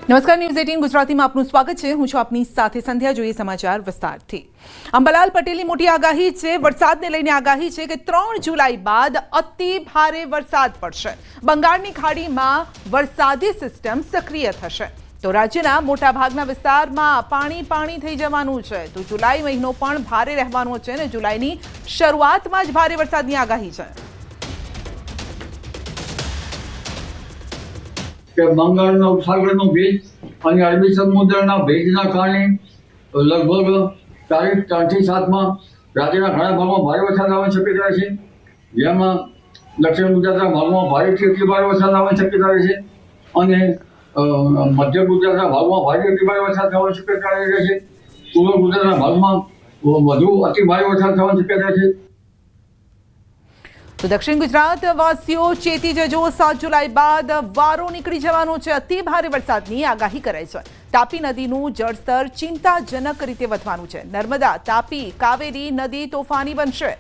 નમસ્કાર, ન્યૂઝ 18 ગુજરાતીમાં આપનું સ્વાગત છે. હું છું આપની સાથે સંધ્યા. જોઈએ સમાચાર વિસ્તારથી. અંબાલાલ પટેલની મોટી આગાહી છે. વરસાદને લઈને આગાહી છે કે 3 જુલાઈ બાદ અતિ ભારે વરસાદ પડશે. બંગાળની ખાડીમાં વરસાદી સિસ્ટમ સક્રિય થશે તો રાજ્યના મોટાભાગના વિસ્તારમાં પાણી થઈ જવાનું છે. તો જુલાઈ મહિનો પણ ભારે રહેવાનો છે અને જુલાઈની શરૂઆતમાં જ ભારે વરસાદની આગાહી છે. કે બંગાળના ઉપસાગરનો ભેજ અને અરબી સમુદ્રના ભેજના કારણે લગભગ તારીખ 3 થી 7 રાજ્યના ઘણા ભાગમાં ભારે વરસાદ આવવાની શક્યતા છે. જેમાં દક્ષિણ ગુજરાતના ભાગમાં ભારેથી અતિ ભારે વરસાદ આવવાની શક્યતા છે અને મધ્ય ગુજરાતના ભાગમાં ભારે અતિ ભારે વરસાદ થવાની શક્યતા રહે છે. પૂર્વ ગુજરાતના ભાગમાં વધુ અતિ ભારે વરસાદ થવાની શક્યતા છે. તો દક્ષિણ ગુજરાત વાસીઓ ચેતી જજો. 7 જુલાઈ બાદ વારો નીકળી જવાનો છે. અતિ ભારે વરસાદની આગાહી કરાઈ છે. તાપી નદીનું જળસ્તર ચિંતાજનક રીતે વધવાનું છે. નર્મદા, તાપી, કાવેરી નદી તોફાની બનશે.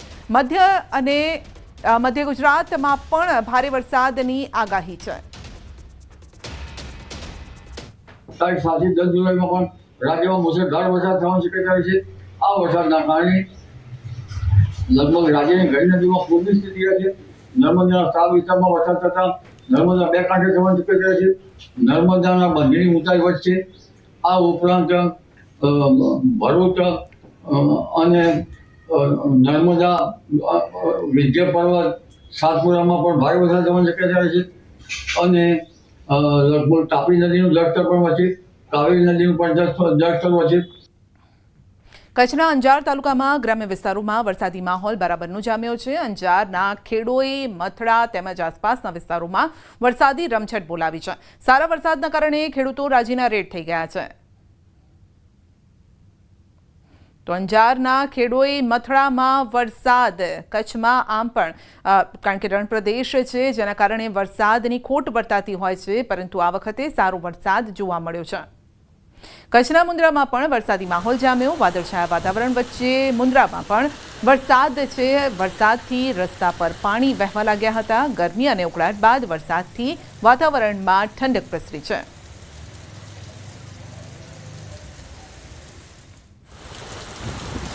મધ્ય ગુજરાતમાં પણ ભારે વરસાદની આગાહી છે. તારીખ 7 થી 10 જુલાઈમાં પણ રાજ્યમાં મુશળધાર વરસાદ થવાની શક્યતા છે. આ વરસાદના કારણે લગભગ રાજ્યની ઘણી નદીમાં પૂરની સ્થિતિ રહે છે. નર્મદાના તાપ વિસ્તારમાં વરસાદ થતાં નર્મદા બે કાંઠે થવાની શક્યતા છે. નર્મદાના બંધની ઊંચાઈ વધશે. આ ઉપરાંત ભરૂચ અને નર્મદા વિંધ્ય પર્વત સાતપુરામાં પણ ભારે વરસાદ થવાની શક્યતા છે અને લગભગ તાપી નદીનું જળસ્તર પણ વધશે. કાવેરી નદીનું પણ જળસ્તર વધશે. કચ્છના અંજાર તાલુકામાં ગ્રામ્ય વિસ્તારોમાં વરસાદી માહોલ બરાબરનો જામ્યો છે. અંજારના ખેડોઈ, મથડા તેમજ આસપાસના વિસ્તારોમાં વરસાદી રમઝટ બોલાવી છે. સારા વરસાદના કારણે ખેડૂતો રાજીના રેડ થઈ ગયા છે. તો અંજારના ખેડોઈ, મથડામાં વરસાદ, કચ્છમાં આમ પણ કારણ કે રણ પ્રદેશ છે જેના કારણે વરસાદની ખોટ વર્તાતી હોય છે, પરંતુ આ વખતે સારો વરસાદ જોવા મળ્યો છે. કચ્છના મુન્દ્રામાં પણ વરસાદી માહોલ જામ્યો. વાદળછાયા વાતાવરણ વચ્ચે મુન્દ્રામાં પણ વરસાદ છે. વરસાદથી રસ્તા પર પાણી વહેવા લાગ્યા હતા. ગરમી અને ઉકળાટ બાદ વરસાદથી વાતાવરણમાં ઠંડક પ્રસરી છે.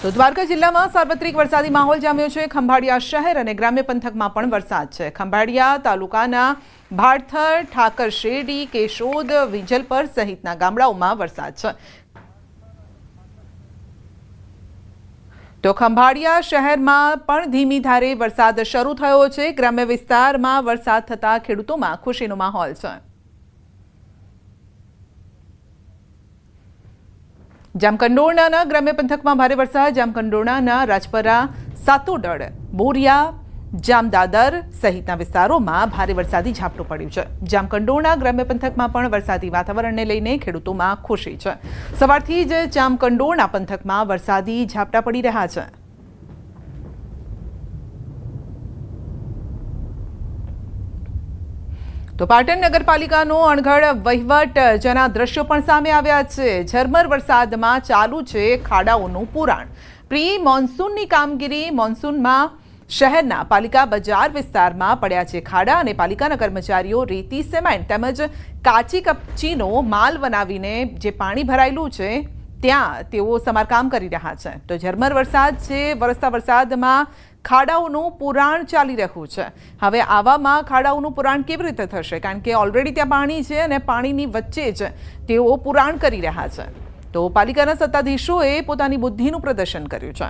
તો દ્વારકા જિલ્લામાં સાર્વત્રિક વરસાદી માહોલ જામ્યો છે. ખંભાળિયા શહેર અને ગ્રામ્ય પંથકમાં પણ વરસાદ છે. ખંભાળિયા તાલુકાના ભાડથર, ઠાકર શેરડી, કેશોદ, વિજલપર સહિતના ગામડાઓમાં વરસાદ છે. તો ખંભાળિયા શહેરમાં પણ ધીમી ધારે વરસાદ શરૂ થયો છે. ગ્રામ્ય વિસ્તારમાં વરસાદ થતા ખેડૂતોમાં ખુશીનો માહોલ છે. જામકંડોરણાના ગ્રામ્ય પંથકમાં ભારે વરસાદ. જામકંડોરણાના રાજપરા, સાતોડળ, બોરિયા, જામદાદર સહિતના વિસ્તારોમાં ભારે વરસાદી ઝાપટું પડ્યું છે. જામકંડોરણા ગ્રામ્ય પંથકમાં પણ વરસાદી વાતાવરણને લઈને ખેડૂતોમાં ખુશી છે. સવારથી જ જામકંડોરણા પંથકમાં વરસાદી ઝાપટા પડી રહ્યા છે. તો પાટણ નગરપાલિકાનો અણઘડ વહીવટ જેના દ્રશ્યો પણ સામે આવ્યા છે. ઝરમર વરસાદમાં ચાલુ છે ખાડાઓનું પુરાણ. પ્રી મોન્સૂનની કામગીરી. મોન્સૂનમાં શહેરના પાલિકા બજાર વિસ્તારમાં પડ્યા છે ખાડા અને પાલિકાના કર્મચારીઓ રેતી, સિમેન્ટ તેમજ કાચી કપચીનો માલ બનાવીને જે પાણી ભરાયેલું છે ત્યાં તેઓ સમારકામ કરી રહ્યા છે. તો ઝરમર વરસાદ છે. વરસતા વરસાદમાં ખાડાઓનું પુરાણ ચાલી રહ્યું છે. હવે આવામાં ખાડાઓનું પુરાણ કેવી રીતે થશે? કારણ કે ઓલરેડી ત્યાં પાણી છે અને પાણીની વચ્ચે જ તેઓ પુરાણ કરી રહ્યા છે. તો પાલિકાના સત્તાધીશોએ પોતાની બુદ્ધિનું પ્રદર્શન કર્યું છે.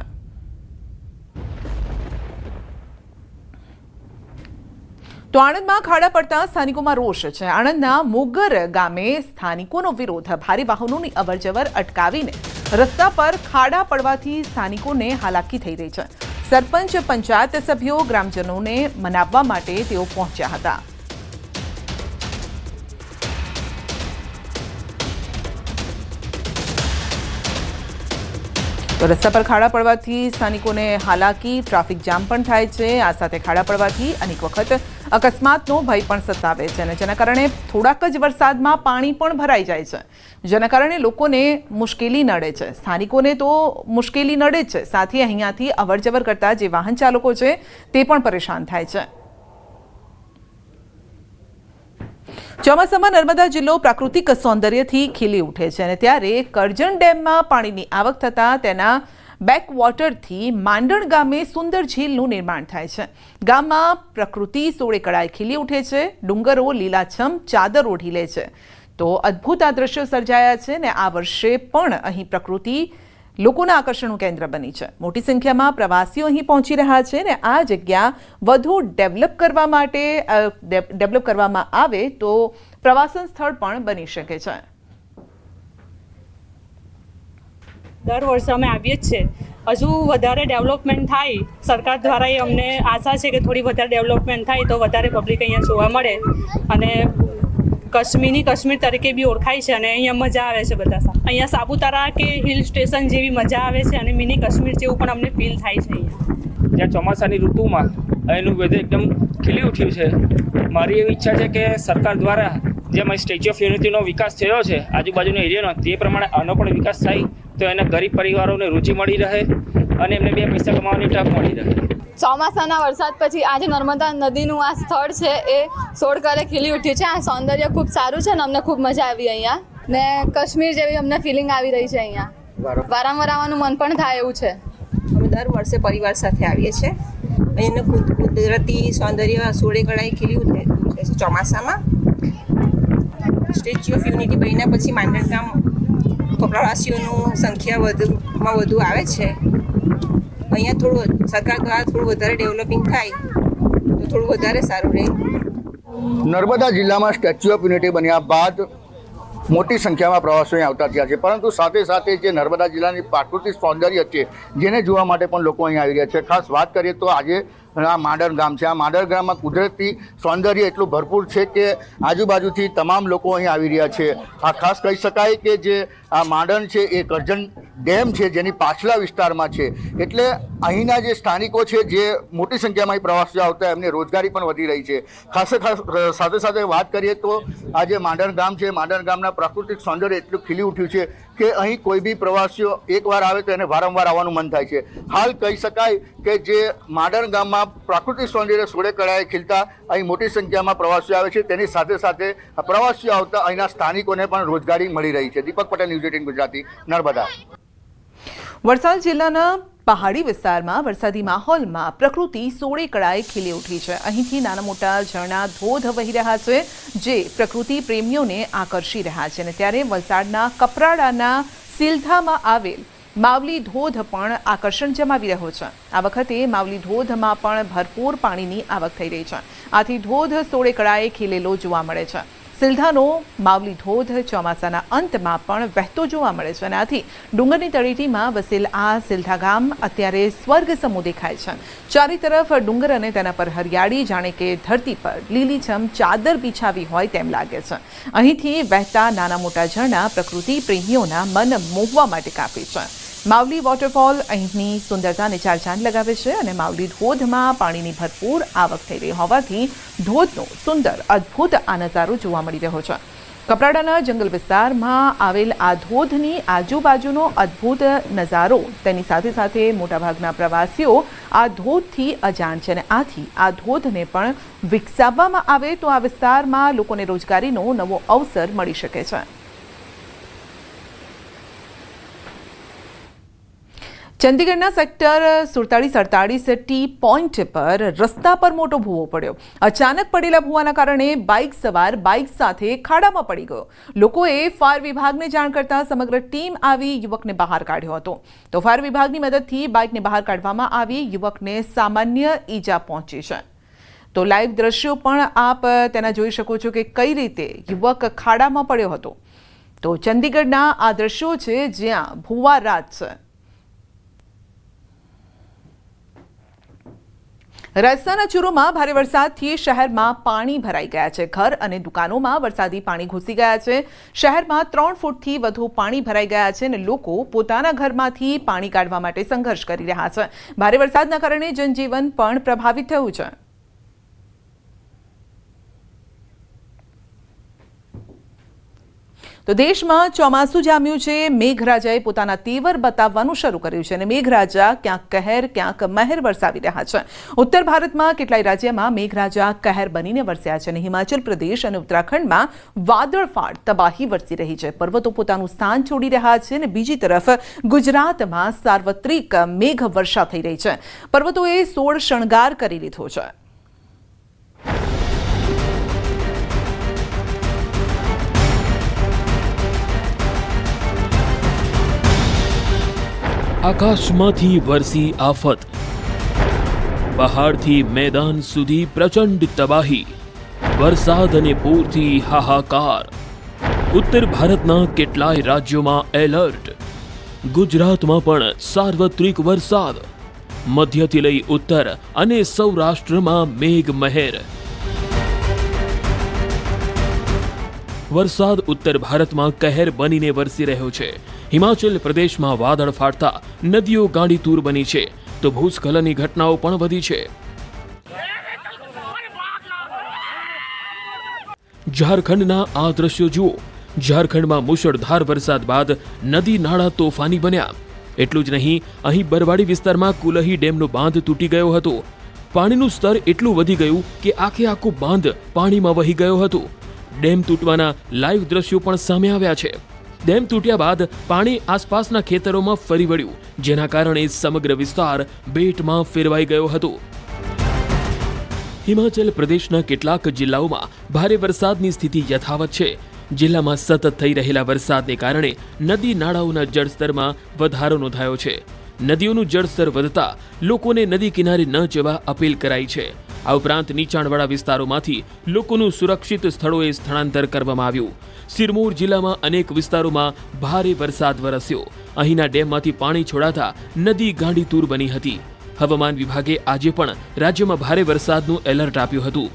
તો આણંદમાં ખાડા પડતા સ્થાનિકોમાં રોષ છે. આણંદના મોગર ગામે સ્થાનિકોનો વિરોધ. ભારે વાહનોની અવરજવર અટકાવીને રસ્તા પર ખાડા પડવાથી સ્થાનિકોને હાલાકી થઈ રહી છે. સરપંચ, પંચાયત સભ્યો ગ્રામજનોને મનાવવા માટે તેઓ પહોંચ્યા હતા. તો રસ્તા પર ખાડા પડવાથી સ્થાનિકોને હાલાકી, ટ્રાફિક જામ પણ થાય છે. આ સાથે ખાડા પડવાથી અનેક વખત અકસ્માતનો ભય પણ સતાવે છે અને જેના કારણે થોડાક જ વરસાદમાં પાણી પણ ભરાઈ જાય છે, જેના કારણે લોકોને મુશ્કેલી નડે છે. સ્થાનિકોને તો મુશ્કેલી નડે જ છે, સાથે અહીંયાથી અવરજવર કરતા જે વાહન ચાલકો છે તે પણ પરેશાન થાય છે. ચોમાસામાં નર્મદા જિલ્લો પ્રાકૃતિક સૌંદર્યથી ખીલી ઉઠે છે અને ત્યારે કરજણ ડેમમાં પાણીની આવક થતાં તેના બેકવોટરથી માંડણ ગામે સુંદર ઝીલનું નિર્માણ થાય છે. ગામમાં પ્રકૃતિ સોળે કળાએ ખીલી ઉઠે છે. ડુંગરો લીલાછમ ચાદર ઓઢી લે છે. તો અદ્ભુત આ દ્રશ્યો સર્જાયા છે અને આ વર્ષે પણ અહીં પ્રકૃતિ લોકોના આકર્ષણનું કેન્દ્ર બની છે. મોટી સંખ્યામાં પ્રવાસીઓ અહીં પહોંચી રહ્યા છે અને આ જગ્યા વધુ ડેવલપ કરવામાં આવે તો પ્રવાસન સ્થળ પણ બની શકે છે. દર વર્ષે અમે આવીએ જ છે. હજુ વધારે ડેવલપમેન્ટ થાય સરકાર દ્વારા એ અમને આશા છે કે થોડી વધારે ડેવલપમેન્ટ થાય તો વધારે પબ્લિક અહીંયા જોવા મળે અને કાશ્મીર તરીકે બી ઓળખાય છે અને અહીંયા મજા આવે છે. બધા અહીંયા સાપુતારા કે હિલ સ્ટેશન જેવી મજા આવે છે અને મિની કાશ્મીર જેવું પણ અમને ફીલ થાય છે. અહીંયા જ્યાં ચોમાસાની ઋતુમાં અહીંનું વેધર એકદમ ખીલી ઉઠ્યું છે. મારી એવી ઈચ્છા છે કે સરકાર દ્વારા જેમ સ્ટેચ્યુ ઓફ યુનિટીનો વિકાસ થયો છે આજુબાજુના એરિયાનો, તે પ્રમાણે આનો પણ વિકાસ થાય તો એના ગરીબ પરિવારોને રુચિ મળી રહે અને એમને 2 પૈસા કમાવાની તક મળી રહે. ચોમાસાના વરસાદ પછી આજે નર્મદા નદીનું આ સ્થળ છે એ સોળકળે ખીલી ઉઠ્યું છે. આ સૌંદર્ય ખૂબ સારું છે અને અમને ખૂબ મજા આવી અહીંયા ને કાશ્મીર જેવી અમને ફિલિંગ આવી રહી છે. અહીંયા વારંવાર આવવાનું મન પણ થાય એવું છે. અમે દર વર્ષે પરિવાર સાથે આવીએ છીએ. અહીંનું કુદરતી સૌંદર્ય સોળે કળાએ ખીલી ઉઠે છે. ચોમાસામાં સ્ટેચ્યુ ઓફ યુનિટી બન્યા પછી માંડણ ગામ પ્રવાસીઓનું સંખ્યા વધુ આવે છે. અહીંયા થોડું સરકાર દ્વારા થોડું વધારે ડેવલપિંગ થાય તો થોડું વધારે સારું રહે. નર્મદા જિલ્લામાં સ્ટેચ્યુ ઓફ યુનિટી બન્યા બાદ મોટી સંખ્યામાં પ્રવાસીઓ અહીં આવતા થયા છે, પરંતુ સાથે સાથે જે નર્મદા જિલ્લાની પ્રાકૃતિક સૌંદર્ય છે જેને જોવા માટે પણ લોકો અહીં આવી રહ્યા છે. ખાસ વાત કરીએ તો આજે આ માંડણ ગામ છે. આ માંડણ ગામમાં કુદરતી સૌંદર્ય એટલું ભરપૂર છે કે આજુબાજુથી તમામ લોકો અહીં આવી રહ્યા છે. આ ખાસ કહી શકાય કે જે આ માંડણ છે એ કરજણ ડેમ છે જેની પાછલા વિસ્તારમાં છે, એટલે અહીંના જે સ્થાનિકો છે જે મોટી સંખ્યામાં અહીં પ્રવાસીઓ આવતા એમને રોજગારી પણ વધી રહી છે. ખાસ સાથે સાથે વાત કરીએ તો આ જે માંડણ ગામ છે, માંડણ ગામના પ્રાકૃતિક સૌંદર્ય એટલું ખીલી ઉઠ્યું છે કે અહીં કોઈ બી પ્રવાસીઓ એકવાર આવે તો એને વારંવાર આવવાનું મન થાય છે. હાલ કહી શકાય કે જે માંડણ ગામમાં પ્રાકૃતિક સૌંદર્ય સોળે કળાએ ખીલતા અહીં મોટી સંખ્યામાં પ્રવાસીઓ આવે છે. તેની સાથે સાથે પ્રવાસીઓ આવતા અહીંના સ્થાનિકોને પણ રોજગારી મળી રહી છે. દીપક પટેલ, ન્યૂઝ 18 ગુજરાતી, નર્મદા. વલસાડ જિલ્લાના પહાડી વિસ્તારમાં વરસાદી માહોલમાં પ્રકૃતિ સોળે કળાએ ખીલી ઉઠી છે. અહીંથી નાના મોટા ઝરણા ધોધ વહી રહ્યા છે જે પ્રકૃતિ પ્રેમીઓને આકર્ષી રહ્યા છે અને ત્યારે વલસાડના કપરાડાના સિલધામાં આવેલ માવલી ધોધ પણ આકર્ષણ જમાવી રહ્યો છે. આ વખતે માવલી ધોધમાં પણ ભરપૂર પાણીની આવક થઈ રહી છે. આથી ધોધ સોળે કળાએ ખીલેલો જોવા મળે છે. સિલધાનો માવલી ધોધ ચોમાસાના અંતમાં પણ વહેતો જોવા મળે છે અને આથી ડુંગરની તળેટીમાં વસેલ આ સિલધા ગામ અત્યારે સ્વર્ગ સમૂહ દેખાય છે. ચારે તરફ ડુંગર અને તેના પર હરિયાળી જાણે કે ધરતી પર લીલીછમ ચાદર બિછાવી હોય તેમ લાગે છે. અહીંથી વહેતા નાના મોટા ઝરણા પ્રકૃતિ પ્રેમીઓના મન મોહવા માટે કાફી છે. માવલી વોટરફોલ અહીંની સુંદરતાને ચાર ચાંદ લગાવે છે અને માવલી ધોધમાં પાણીની ભરપૂર આવક થઈ રહી હોવાથી ધોધનો સુંદર અદ્ભુત આ નજારો જોવા મળી રહ્યો છે. કપરાડાના જંગલ વિસ્તારમાં આવેલ આ ધોધની આજુબાજુનો અદ્ભુત નજારો, તેની સાથે સાથે મોટાભાગના પ્રવાસીઓ આ ધોધથી અજાણ છે અને આથી આ ધોધને પણ વિકસાવવામાં આવે તો આ વિસ્તારમાં લોકોને રોજગારીનો નવો અવસર મળી શકે છે. ચંદીગઢના સેક્ટર 47-48 ટી પોઈન્ટ પર રસ્તા પર મોટો ભૂવો પડ્યો. અચાનક પડેલા ભૂવાના કારણે બાઇક સવાર બાઇક સાથે ખાડામાં પડી ગયો. લોકોએ ફાયર વિભાગને જાણ કરતા સમગ્ર ટીમ આવી યુવકને બહાર કાઢ્યો હતો. તો ફાયર વિભાગની મદદથી બાઇકને બહાર કાઢવામાં આવી. યુવકને સામાન્ય ઈજા પહોંચી છે. તો લાઈવ દ્રશ્યો પણ આપ તેના જોઈ શકો છો કે કઈ રીતે યુવક ખાડામાં પડ્યો હતો. તો ચંદીગઢના આ દ્રશ્યો છે જ્યાં ભૂવા રાત છે. રાજસ્થાનના ચૂરુમાં ભારે વરસાદથી શહેરમાં પાણી ભરાઈ ગયા છે. ઘર અને દુકાનોમાં વરસાદી પાણી ઘૂસી ગયા છે. શહેરમાં 3 ફૂટથી વધુ પાણી ભરાઈ ગયા છે અને લોકો પોતાના ઘરમાંથી પાણી કાઢવા માટે સંઘર્ષ કરી રહ્યા છે. ભારે વરસાદના કારણે જનજીવન પણ પ્રભાવિત થયું છે. તો દેશમાં ચોમાસું જામ્યું છે. મેઘરાજાએ પોતાના તેવર બતાવવાનું શરૂ કર્યું છે અને મેઘરાજા ક્યાંક કહેર ક્યાંક મહેર વરસાવી રહ્યા છે. ઉત્તર ભારતમાં કેટલાય રાજ્યમાં મેઘરાજા કહેર બનીને વરસ્યા છે અને હિમાચલ પ્રદેશ અને ઉત્તરાખંડમાં વાદળફાટ તબાહી વરસી રહી છે. પર્વતો પોતાનું સ્થાન છોડી રહ્યા છે અને બીજી તરફ ગુજરાતમાં સાર્વત્રિક મેઘ વર્ષા થઈ રહી છે. પર્વતોએ સોળ શણગાર કરી લીધો છે. આકાશમાંથી વરસી આફત, પહાડથી મેદાન સુધી પ્રચંડ તબાહી, વરસાદ અને પૂરથી હાહાકાર. ઉત્તર ભારતના કેટલાય રાજ્યોમાં એલર્ટ, ગુજરાતમાં પણ સાર્વત્રિક વરસાદ. મધ્યથી લઈ ઉત્તર અને સૌરાષ્ટ્રમાં મેઘમહેર. વરસાદ ઉત્તર ભારતમાં કહેર બનીને વરસી રહ્યો છે. હિમાચલ પ્રદેશમાં વાદળ ફાટતા નદીઓ ગાંડીતૂર બની છે તો ભૂસ્ખલનની ઘટનાઓ પણ વધી છે. ઝારખંડના આ દ્રશ્યો જુઓ. ઝારખંડમાં મુશળધાર વરસાદ બાદ નદી નાળા તોફાની બન્યા. એટલું જ નહીં, અહીં બરવાડી વિસ્તારમાં કુલહી ડેમનો બાંધ તૂટી ગયો હતો. પાણીનું સ્તર એટલું વધી ગયું કે આખું બાંધ પાણીમાં વહી ગયો હતો. ડેમ તૂટવાના લાઈવ દ્રશ્યો પણ સામે આવ્યા છે. ડેમ તૂટ્યા બાદ પાણી આસપાસના ખેતરોમાં ફરી વળ્યું, જેના કારણે સમગ્ર વિસ્તાર બેટમાં ફેરવાઈ ગયો હતો. હિમાચલ પ્રદેશના કેટલાક જિલ્લાઓમાં ભારે વરસાદની સ્થિતિ યથાવત છે. જિલ્લામાં સતત થઈ રહેલા વરસાદને કારણે નદી નાળાઓના જળસ્તરમાં વધારો નોંધાયો છે. નદીઓનું જળસ્તર વધતા લોકોને નદી કિનારે ન જવા અપીલ કરાઈ છે. આ ઉપરાંત નીચાણવાળા વિસ્તારોમાંથી લોકોનું સુરક્ષિત સ્થળોએ સ્થળાંતર કરવામાં આવ્યું. સિરમૌર જિલ્લામાં અનેક વિસ્તારોમાં ભારે વરસાદ વરસ્યો. અહીંના ડેમમાંથી પાણી છોડાતા નદી ગાંડીતૂર બની હતી. હવામાન વિભાગે આજે પણ રાજ્યમાં ભારે વરસાદનું એલર્ટ આપ્યું હતું.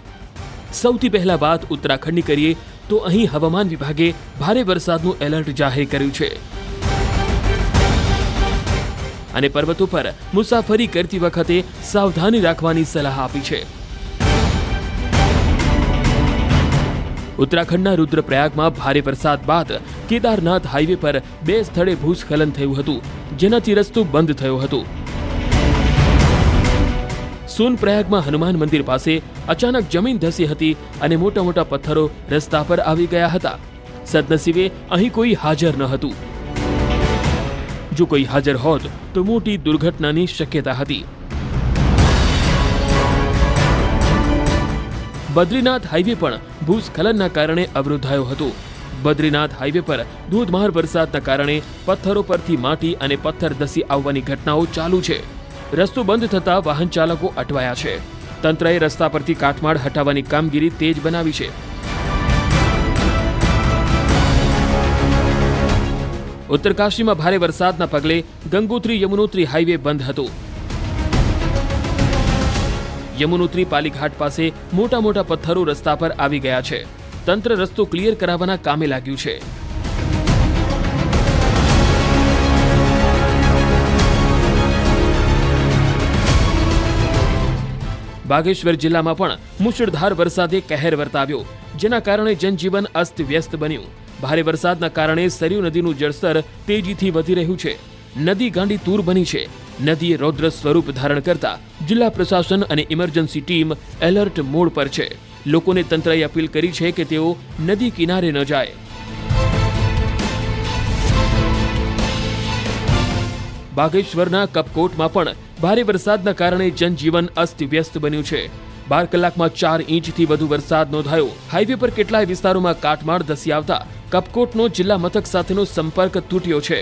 સૌથી પહેલા વાત ઉત્તરાખંડની કરીએ તો અહીં હવામાન વિભાગે ભારે વરસાદનું એલર્ટ જાહેર કર્યું છે અને પર્વતો પર મુસાફરી કરતી વખતે સાવધાની રાખવાની સલાહ આપી છે. ઉત્તરાખંડના રુદ્રપ્રયાગમાં ભારે વરસાદ બાદ કેદારનાથ હાઈવે પર 2 સ્થળે ભૂસ્ખલન થયું હતું, જેનાથી રસ્તો બંધ થયો હતો. સોનપ્રયાગમાં હનુમાન મંદિર પાસે અચાનક જમીન ધસી હતી અને મોટા મોટા પથ્થરો રસ્તા પર આવી ગયા હતા. સદનસીબે અહીં કોઈ હાજર ન હતું. જો કોઈ હાજર હોત તો મોટી દુર્ઘટનાની શક્યતા હતી. બદ્રીનાથ હાઈવે પણ ભૂસ્ખલનના કારણે અવરોધાયો હતો. બદ્રીનાથ હાઈવે પર ધોધમાર વરસાદના કારણે પથ્થરો પરથી માટી અને પથ્થર ધસી આવવાની ઘટનાઓ ચાલુ છે. રસ્તો બંધ થતા વાહન ચાલકો અટવાયા છે. તંત્રએ રસ્તા પરથી કાટમાળ હટાવવાની કામગીરી તેજ બનાવી છે. ઉત્તરકાશીમાં ભારે વરસાદના પગલે ગંગોત્રી યમુનોત્રી હાઈવે બંધ હતો. યમુનોત્રી પાલીઘાટ પાસે મોટા મોટા પથ્થરો રસ્તા પર આવી ગયા છે. તંત્ર રસ્તો ક્લિયર કરાવવાના કામે લાગ્યું છે. બાગેશ્વર જિલ્લામાં પણ મુશળધાર વરસાદે કહેર વર્તાવ્યો, જેના કારણે જનજીવન અસ્તવ્યસ્ત બન્યું. ભારે વરસાદના કારણે સરયુ નદીનું જળસ્તર તેજીથી વધી રહ્યું છે. નદી ગાંડીતૂર બની છે. નદીએ રૌદ્ર સ્વરૂપ ધારણ કરતા જિલ્લા પ્રશાસન અને ઇમરજન્સી ટીમ એલર્ટ મોડ પર છે. લોકોને તંત્રએ અપીલ કરી છે કે તેઓ નદી કિનારે ન જાય. બાગેશ્વરના કપકોટમાં પણ ભારે વરસાદના કારણે જનજીવન અસ્તવ્યસ્ત બન્યું છે. 12 કલાકમાં 4 ઇંચથી વધુ વરસાદ નોંધાયો. હાઈવે પર કેટલાય વિસ્તારોમાં કાટમાળ ધસી આવતા કપકોટનો જિલ્લા મથક સાથેનો સંપર્ક તૂટ્યો છે.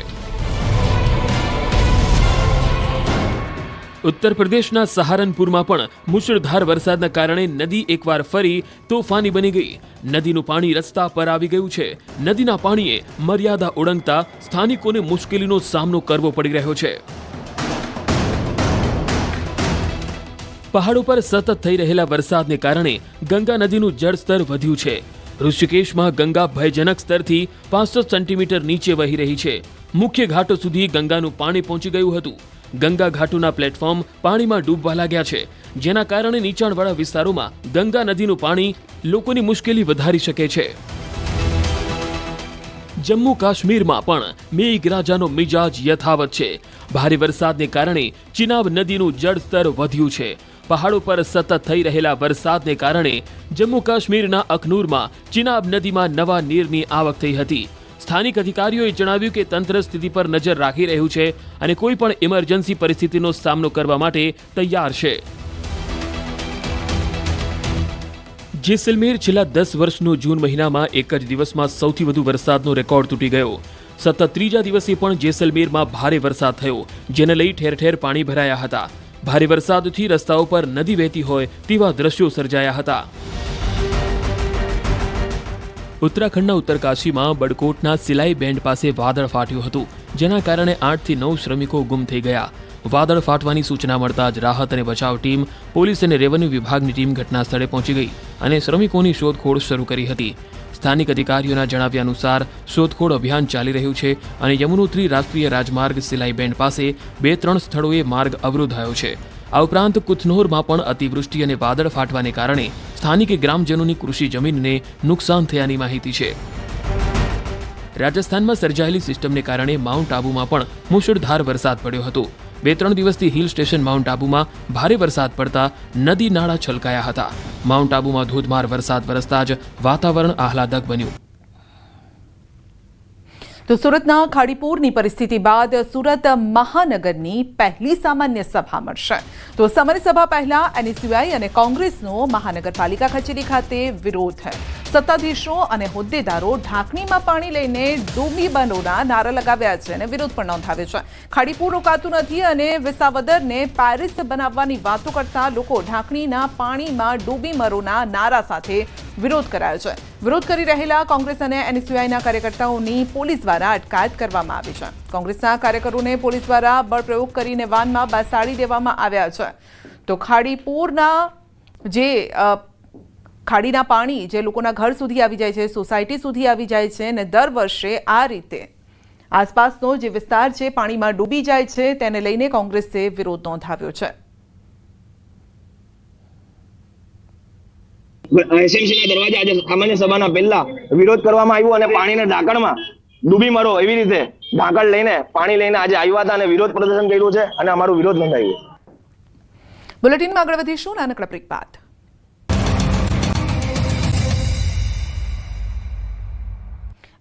ઉત્તર પ્રદેશના સહારનપુરમાં પણ મુશળધાર વરસાદના કારણે નદી એકવાર ફરી તોફાની બની ગઈ. નદીનું પાણી રસ્તા પર આવી ગયું છે. નદીના પાણીએ મર્યાદા ઓળંગતા સ્થાનિકોને મુશ્કેલીનો સામનો કરવો પડી રહ્યો છે. પહાડો પર સતત થઈ રહેલા વરસાદને કારણે ગંગા નદીનું જળસ્તર વધ્યું છે. ઋષિકેશમાં ગંગા ભયજનક સ્તરથી 65 સેન્ટીમીટર નીચે વહી રહી છે. મુખ્ય ઘાટો સુધી ગંગાનું પાણી પહોંચી ગયું હતું. ગંગા ઘાટોના પ્લેટફોર્મ પાણીમાં ડૂબવા લાગ્યા છે, જેના કારણે નીચાણવાળા વિસ્તારોમાં ગંગા નદીનું પાણી લોકોની મુશ્કેલી વધારી શકે છે. જમ્મુ કાશ્મીરમાં પણ મેઘરાજાનો મિજાજ યથાવત છે. ભારે વરસાદને કારણે ચિનાબ નદીનું જળસ્તર વધ્યું છે. પહાડો પર સતત થઈ રહેલા વરસાદને કારણે જમ્મુ કાશ્મીરના અખનૂરમાં ચિનાબ નદીમાં નવા નીરની આવક થઈ હતી. સ્થાનિક અધિકારીઓએ જણાવ્યું કે તંત્ર સ્થિતિ પર નજર રાખી રહ્યું છે અને કોઈ પણ ઇમરજન્સી પરિસ્થિતિનો સામનો કરવા માટે તૈયાર છે. જેસલમેર છેલ્લા 10 વર્ષનો જૂન મહિનામાં એક જ દિવસમાં સૌથી વધુ વરસાદનો રેકોર્ડ તૂટી ગયો. સતત ત્રીજા દિવસે પણ જેસલમેરમાં ભારે વરસાદ થયો, જેને લઈ ઠેર ઠેર પાણી ભરાયા હતા. ભારે વરસાદથી રસ્તાઓ પર નદી વહેતી હોય તેવા દ્રશ્યો સર્જાયા હતા. ઉત્તરાખંડના ઉત્તરકાશીમાં બડકોટના સિલાઈ બેન્ડ પાસે વાદળ ફાટ્યું હતું, જેના કારણે 8 થી 9 શ્રમિકો ગુમ થઈ ગયા. વાદળ ફાટવાની સૂચના મળતા જ રાહત અને બચાવ ટીમ, પોલીસ અને રેવન્યુ વિભાગની ટીમ ઘટના સ્થળે પહોંચી ગઈ અને શ્રમિકોની શોધખોળ શરૂ કરી હતી. સ્થાનિક અધિકારીઓના જણાવ્યા અનુસાર શોધખોળ અભિયાન ચાલી રહ્યું છે અને યમુનોત્રી રાષ્ટ્રીય રાજમાર્ગ સિલાઈ બેન્ડ પાસે 2-3 સ્થળોએ માર્ગ અવરોધાયો છે. આ ઉપરાંત કુથનોરમાં પણ અતિવૃષ્ટિ અને વાદળ ફાટવાને કારણે સ્થાનિક ગ્રામજનોની કૃષિ જમીનને નુકસાન થયાની માહિતી છે. રાજસ્થાનમાં સર્જાયેલી સિસ્ટમને કારણે માઉન્ટ આબુમાં પણ મુશળધાર વરસાદ પડ્યો હતો. 2-3 દિવસથી હિલ સ્ટેશન માઉન્ટ આબુમાં ભારે વરસાદ પડતા નદી નાળા છલકાયા હતા. માઉન્ટ આબુમાં ધોધમાર વરસાદ વરસતા જ વાતાવરણ આહલાદક બન્યું. તો સુરતના ખાડીપુરની પરિસ્થિતિ બાદ સુરત મહાનગરની પહેલી સામાન્ય સભા મળશે. તો સામાન્ય સભા પહેલા NSUI અને કોંગ્રેસનો મહાનગરપાલિકા કચેરી ખાતે વિરોધ. સત્તાધીશો અને હોદ્દેદારો ઢાંકણીમાં પાણી લઈને ડૂબી બનોના નારા લગાવ્યા છે અને વિરોધ પણ નોંધાવ્યો છે. ખાડીપુર રોકાતું નથી અને વિસાવદરને પેરિસ બનાવવાની વાતો કરતા લોકો ઢાંકણીના પાણીમાં ડૂબી મરોના નારા સાથે વિરોધ કરાયો છે. વિરોધ કરી રહેલા કોંગ્રેસ અને NSUIના કાર્યકર્તાઓની પોલીસ દ્વારા અટકાયત કરવામાં આવી છે. કોંગ્રેસના કાર્યકરોને પોલીસ દ્વારા બળપ્રયોગ કરીને વાનમાં બેસાડી દેવામાં આવ્યા છે. તો ખાડીપુરના જે ખાડીના પાણી જે લોકોના ઘર સુધી આવી જાય છે, સોસાયટી સુધી આવી જાય છે અને દર વર્ષે આ રીતે આસપાસનો જે વિસ્તાર છે પાણીમાં ડૂબી જાય છે, તેને લઈને કોંગ્રેસે વિરોધ નોંધાવ્યો છે. એસએમસીના દરવાજા આજે સામાન્ય સભાના પહેલા વિરોધ કરવામાં આવ્યો અને પાણીના ઢાંકણમાં ડૂબી મરો એવી રીતે ઢાંકણ લઈને પાણી લઈને આજે આવ્યા હતા અને વિરોધ પ્રદર્શન કર્યું છે અને અમારું વિરોધ નોંધાવ્યો. બુલેટિનમાં આગળ વધીશું નાનકડા બ્રેક બાદ.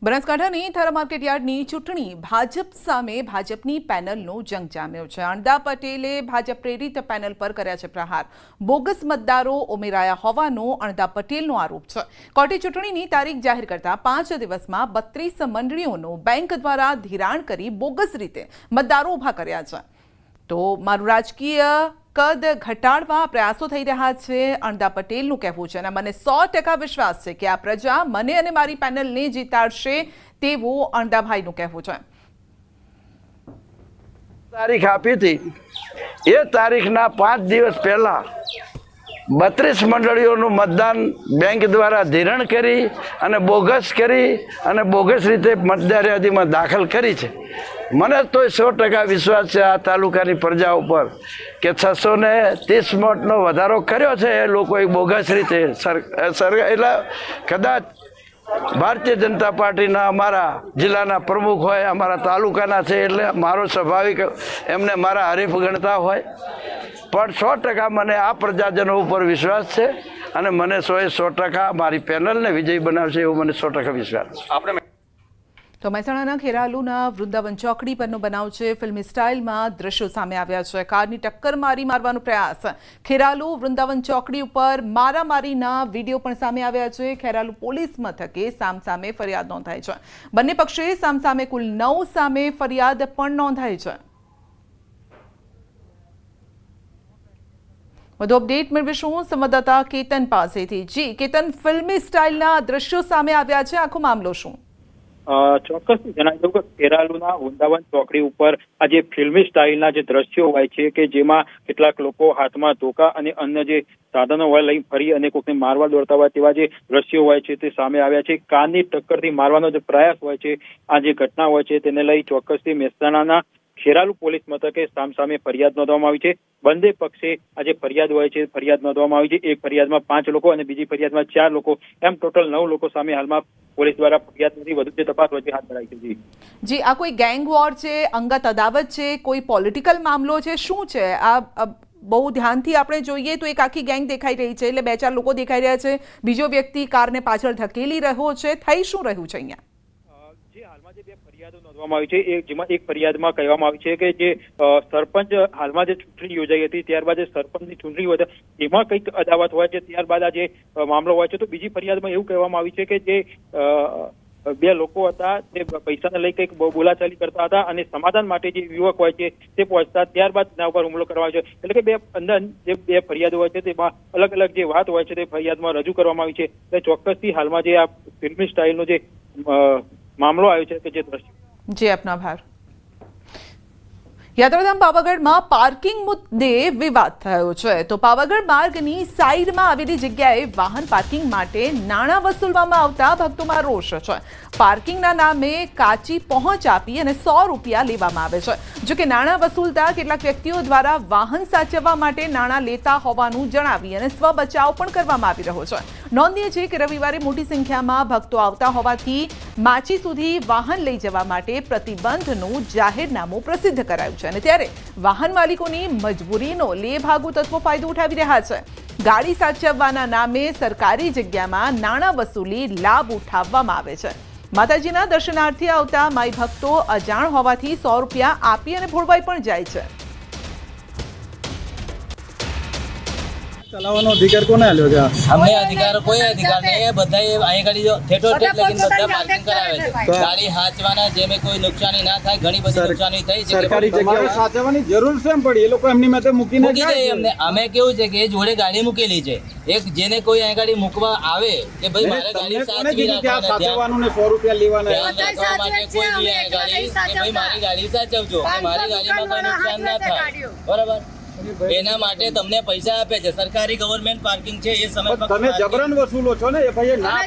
બનાસકાંઠાની થારા માર્કેટ યાર્ડની ચૂંટણી ભાજપ સામે ભાજપની પેનલનો જંગ જામ્યો છે. અણદા પટેલે ભાજપ પ્રેરિત પેનલ પર કર્યા છે પ્રહાર. બોગસ મતદારો ઉમેરાયા હોવાનો અણદા પટેલનો આરોપ છે. કોર્ટે ચૂંટણીની તારીખ જાહેર કરતા 5 દિવસમાં 32 મંડળીઓનું બેંક દ્વારા ધિરાણ કરી બોગસ રીતે મતદારો ઉભા કર્યા છે. તો મારું રાજકીય કદ ઘટાડવા પ્રયાસો થઈ રહ્યા છે, અણદા પટેલનું કહેવું છે અને મને 100% વિશ્વાસ છે કે આ પ્રજા મને અને મારી પેનલને જીતાડશે તેવું અણદાભાઈનું કહેવું છે. તારીખ આપી હતી એ તારીખના 5 દિવસ પહેલા 32 મંડળીઓનું મતદાન બેંક દ્વારા ધિરાણ કરી અને બોગસ રીતે મતદાર યાદીમાં દાખલ કરી છે. મને તો 100% વિશ્વાસ છે આ તાલુકાની પ્રજા ઉપર કે 630 મતનો વધારો કર્યો છે એ લોકોએ બોગસ રીતે એટલે કદાચ ભારતીય જનતા પાર્ટીના અમારા જિલ્લાના પ્રમુખ હોય, અમારા તાલુકાના છે એટલે મારો સ્વાભાવિક એમને મારા હરીફ ગણતા હોય, પણ 100% મને આ પ્રજાજનો ઉપર વિશ્વાસ છે અને મને 100% મારી પેનલને વિજયી બનાવશે એવો મને 100% વિશ્વાસ છે. તો મહેસાણાના ખેરાલુના વૃંદાવન ચોકડી પરનો બનાવ છે. ફિલ્મી સ્ટાઇલમાં દ્રશ્યો સામે આવ્યા છે. કારની ટક્કર મારવાનો પ્રયાસ. ખેરાલુ વૃંદાવન ચોકડી ઉપર મારામારીના વિડીયો પણ સામે આવ્યા છે. ખેરાલુ પોલીસ મથકે સામસામે ફરિયાદ નોંધાઈ છે. બંને પક્ષે સામસામે કુલ 9 સામે ફરિયાદ પણ નોંધાઈ છે. વધુ અપડેટ મેળવીશું સંવાદદાતા કેતન પાસેથી. જી કેતન, ફિલ્મી સ્ટાઇલના દ્રશ્યો સામે આવ્યા છે, આખો મામલો શું? ચોક્કસથી જણાવી દઉં કે ખેરાલુના વૃંદાવન ચોકડી ઉપર આ જે ફિલ્મી સ્ટાઇલના જે દ્રશ્યો હોય છે કે જેમાં કેટલાક લોકો હાથમાં ધોકા અને અન્ય જે સાધનો હોય લઈ ફરી અને કોઈકને મારવા દોડતા હોય તેવા જે દ્રશ્યો હોય છે તે સામે આવ્યા છે. કારની ટક્કરથી મારવાનો જે પ્રયાસ હોય છે, આ જે ઘટના હોય છે તેને લઈ ચોક્કસથી મહેસાણાના ખેરાલુ પોલીસ મથકે સામસામે ફરિયાદ નોંધવામાં આવી છે. બંને પક્ષે આ જે ફરિયાદ હોય છે ફરિયાદ નોંધવામાં આવી છે. એક ફરિયાદમાં 5 લોકો અને બીજી ફરિયાદમાં 4 લોકો, એમ ટોટલ 9 લોકો સામે હાલમાં પોલીસ દ્વારા ફરિયાદ નથી, વધુ જે તપાસ વચ્ચે હાથ ધરાઈ છે. જી, આ કોઈ ગેંગ વોર છે, અંગત અદાવત છે, કોઈ પોલિટિકલ મામલો છે, શું છે આ? બહુ ધ્યાનથી આપણે જોઈએ તો એક આખી ગેંગ દેખાઈ રહી છે, એટલે 2-4 લોકો દેખાઈ રહ્યા છે, બીજો વ્યક્તિ કારને પાછળ ધકેલી રહ્યો છે. થઈ શું રહ્યું છે અહીંયા? જે હાલમાં જે 2 ફરિયાદો નોંધવામાં આવી છે, જેમાં એક ફરિયાદમાં કહેવામાં આવી છે કે જે સરપંચ હાલમાં જે ચૂંટણી યોજાઈ હતી ત્યારબાદ જે સરપંચની ચૂંટણી હોય એમાં કંઈક અદાવત હોય છે, ત્યારબાદ આ જે મામલો હોય છે. તો બીજી ફરિયાદમાં એવું કહેવામાં આવી છે કે જે 2 લોકો હતા તે પૈસાને લઈ કંઈક બોલાચાલી કરતા હતા અને સમાધાન માટે જે યુવક હોય છે તે પહોંચતા ત્યારબાદ તેના ઉપર હુમલો કરવામાં આવ્યો છે. એટલે કે જે 2 ફરિયાદો હોય છે તેમાં અલગ અલગ જે વાત હોય છે તે ફરિયાદમાં રજૂ કરવામાં આવી છે. એટલે ચોક્કસથી હાલમાં જે આ ફિલ્મી સ્ટાઇલનો જે મામલો આવ્યો છે કે જે દ્રશ્ય. જી, આપનો આભાર. યાત્રાધામ પાવાગઢમાં પાર્કિંગ મુદ્દે વિવાદ થયો છે. તો પાવાગઢ માર્ગની સાઈડમાં આવેલી જગ્યાએ વાહન પાર્કિંગ માટે નાણાં વસૂલવામાં આવતા ભક્તોમાં રોષ છે. પાર્કિંગના નામે કાચી પહોંચ આપી અને 100 રૂપિયા લેવામાં આવે છે. જો કે નાણાં વસૂલતા કેટલાક વ્યક્તિઓ દ્વારા વાહન સાચવવા માટે નાણાં લેતા હોવાનું જણાવી અને સ્વ બચાવ પણ કરવામાં આવી રહ્યો છે. નોંધનીય છે કે રવિવારે મોટી સંખ્યામાં ભક્તો આવતા હોવાથી માચી સુધી વાહન લઈ જવા માટે પ્રતિબંધનું જાહેરનામું પ્રસિદ્ધ કરાયું છે. અને ત્યારે વાહન માલિકોની મજબૂરીનો લેભાગુ તત્વો ફાયદો ઉઠાવી રહ્યા છે. ગાડી સાચવવાના નામે સરકારી જગ્યામાં નાણાં વસૂલી લાભ ઉઠાવવામાં આવે છે. માતાજીના દર્શનાર્થે આવતા માઈ ભક્તો અજાણ હોવાથી 100 રૂપિયા આપી અને ભોળવાઈ પણ જાય છે. ચલાવવાનો અધિકાર કોને આલ્યો છે? અમને અધિકાર કોઈ અધિકાર નહીં. બધા અહીં ગાડી જો ઠેઠો ઠેઠ લગીને બધા પાર્કિંગ કરાવે છે. ગાડી હાંચવાના જેમે કોઈ નુકસાની ના થાય, ઘણી બધી નુકસાની થઈ છે. સરકારી જગ્યાએ સાચવવાની જરૂર છે પણ એ લોકો એમની માટે મૂકીને જાય. અમને અમે કેવું છે કે એ જોડે ગાડી મૂકેલી છે. એક જેને કોઈ અહીં ગાડી મૂકવા આવે કે ભાઈ મારે ગાડી સાચવી સાચવવાનું ને 100 રૂપિયા લેવાના રાખવા માટે કોઈ બી અહીં ગાડી કે ભાઈ મારી ગાડી સાચવજો, મારી ગાડીમાં કોઈ નુકસાન ના થાય, બરાબર? એના માટે તમને પૈસા આપે છે. સરકારી ગવર્મેન્ટ પાર્કિંગ છે. એ સમય પર તમે જબરન વસૂલો છો ને? એ ભાઈ ના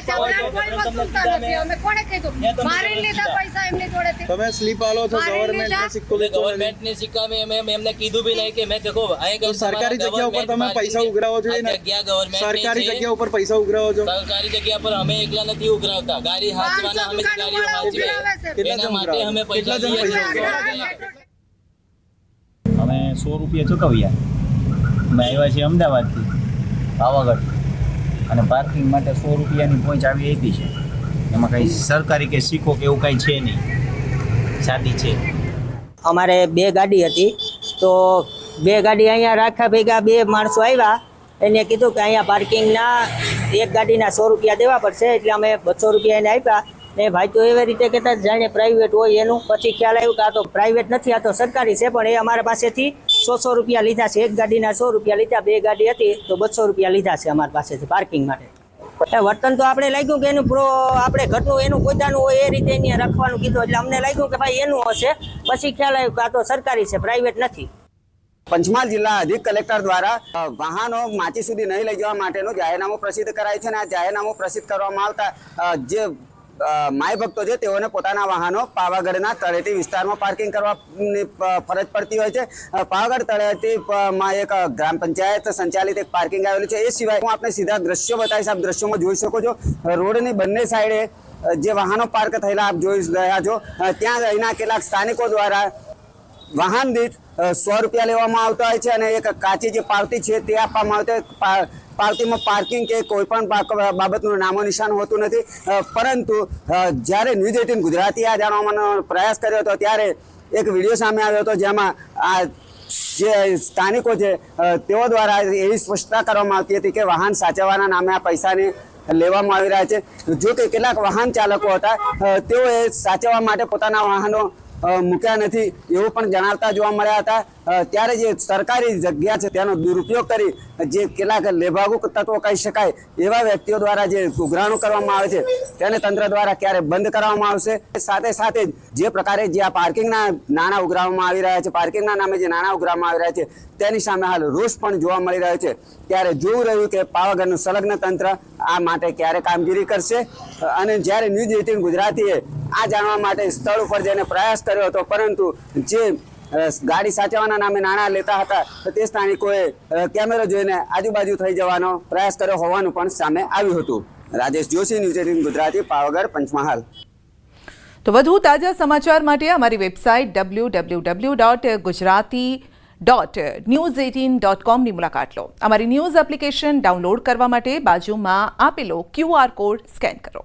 તમે સ્લીપ આલો છો ગવર્મેન્ટ સિક્કો. ગવર્મેન્ટની સિક્કા મેં એમને કીધું બી નહીં કે મેં દેખો અહીં સરકારી જગ્યા ઉપર તમે પૈસા ઉઘરાવો છો ને? જગ્યા ગવર્મેન્ટ સરકારી જગ્યા ઉપર પૈસા ઉઘરાવો છો? સરકારી જગ્યા પર અમે એકલા નથી ઉઘરાવતા. ગાડી હાંચવાના અમે ગાડીઓ હાંચીએ એના માટે અમે પૈસા લઈએ છીએ. અમે 100 રૂપિયા ચૂકવ્યા. અમે આવ્યા છીએ અમદાવાદથી પાવાગઢ અને પાર્કિંગ માટે 100 રૂપિયાની પહોંચ આવી આપી છે. એમાં કંઈ સરકારી કે સિક્કો કે એવું કાંઈ છે નહીં, સાદી છે. અમારે 2 ગાડી હતી તો 2 ગાડી અહીંયા રાખ્યા ભેગા 2 માણસો આવ્યા. એને કીધું કે અહીંયા પાર્કિંગના એક ગાડીના 100 રૂપિયા દેવા પડશે. એટલે અમે 200 રૂપિયા એને આપ્યા. ને ભાઈ તો એવી રીતે કહેતા જાણે પ્રાઇવેટ હોય એનું. પછી ખ્યાલ આવ્યું કે આ તો પ્રાઇવેટ નથી, આ તો સરકારી છે. પણ એ અમારા પાસેથી 100 રૂપિયા લીધા છે. એક ગાડીના 100 રૂપિયા લીધા, 2 ગાડી હતી તો 200 રૂપિયા લીધા છે અમારા પાસેથી પાર્કિંગ માટે. વર્તન તો આપણે લાગ્યું કે એનું આપણે ઘરનું એનું પોતાનું હોય એ રીતે એને રાખવાનું કીધું. એટલે અમને લાગ્યું કે ભાઈ એનું હશે. પછી ખ્યાલ આવ્યું કે આ તો સરકારી છે, પ્રાઇવેટ નથી. પંચમહાલ જિલ્લા અધિક કલેક્ટર દ્વારા વાહનો માચી સુધી નહીં લઈ જવા માટેનું જાહેરનામું પ્રસિદ્ધ કરાયું છે. અને આ જાહેરનામું પ્રસિદ્ધ કરવામાં આવતા જે માય ભક્તો છે તેઓને પોતાના વાહનો પાવાગઢના તળેટી વિસ્તારમાં પાર્કિંગ કરવાની ફરજ પડતી હોય છે. પાવાગઢ તળેટીમાં એક ગ્રામ પંચાયત સંચાલિત એક પાર્કિંગ આવેલું છે. એ સિવાય હું આપણે સીધા દ્રશ્યો બતાવીશ. આપ દ્રશ્યોમાં જોઈ શકો છો રોડની બંને સાઈડે જે વાહનો પાર્ક થયેલા આપ જોઈ રહ્યા છો. ત્યાં અહીંના કેટલાક સ્થાનિકો દ્વારા વાહન દીઠ 100 રૂપિયા લેવામાં આવતા હોય છે અને એક કાચી જે પાવતી છે તે આપવામાં આવતી. પાવતીમાં પાર્કિંગ કે કોઈ પણ બાબતનું નામો નિશાન હોતું નથી. પરંતુ જ્યારે ન્યૂઝ 18 ગુજરાતી આ જાણવાનો પ્રયાસ કર્યો હતો ત્યારે એક વિડીયો સામે આવ્યો હતો જેમાં આ જે સ્થાનિકો છે તેઓ દ્વારા એવી સ્પષ્ટતા કરવામાં આવતી હતી કે વાહન સાચવવાના નામે આ પૈસાને લેવામાં આવી રહ્યા છે. જો કે કેટલાક વાહન ચાલકો હતા તેઓએ સાચવવા માટે પોતાના વાહનો મૂક્યા નથી એવું પણ જણાવતા જોવા મળ્યા હતા. ત્યારે જે સરકારી જગ્યા છે તેનો દુરુપયોગ કરી જે કેટલાક લેભાગુ તત્વો કહી શકાય એવા વ્યક્તિઓ દ્વારા જે ઉઘરાણું કરવામાં આવે છે તેને તંત્ર દ્વારા ક્યારે બંધ કરવામાં આવશે. સાથે સાથે જે પ્રકારે જે આ પાર્કિંગના નાણાં ઉઘરાવવામાં આવી રહ્યા છે, પાર્કિંગના નામે જે નાણાં ઉઘરાવવામાં આવી રહ્યા છે તેની સામે હાલ રોષ પણ જોવા મળી રહ્યો છે. ત્યારે જોવું રહ્યું કે પાવાગઢનું સંલગ્ન તંત્ર આ માટે ક્યારે કામગીરી કરશે. અને જ્યારે ન્યૂઝ 18 ગુજરાતીએ આ જાણવા માટે સ્થળ ઉપર જઈને પ્રયાસ કર્યો હતો પરંતુ જે ગાડી સાચવવાના નામે નાણાં લેતા હતા તો તે સ્થાનિકોએ કેમેરો જોઈને આજુબાજુ થઈ જવાનો પ્રયાસ કર્યો હોવાનું પણ સામે આવ્યું હતું. રાજેશ જોશી, ન્યૂઝ 18 ગુજરાતી, પાવાગઢ, પંચમહાલ. તો વધુ તાજા સમાચાર માટે અમારી વેબસાઇટ www.gujarati.news18.com ની મુલાકાત લો. અમારી ન્યૂઝ એપ્લિકેશન ડાઉનલોડ કરવા માટે બાજુમાં આપેલો QR કોડ સ્કેન કરો.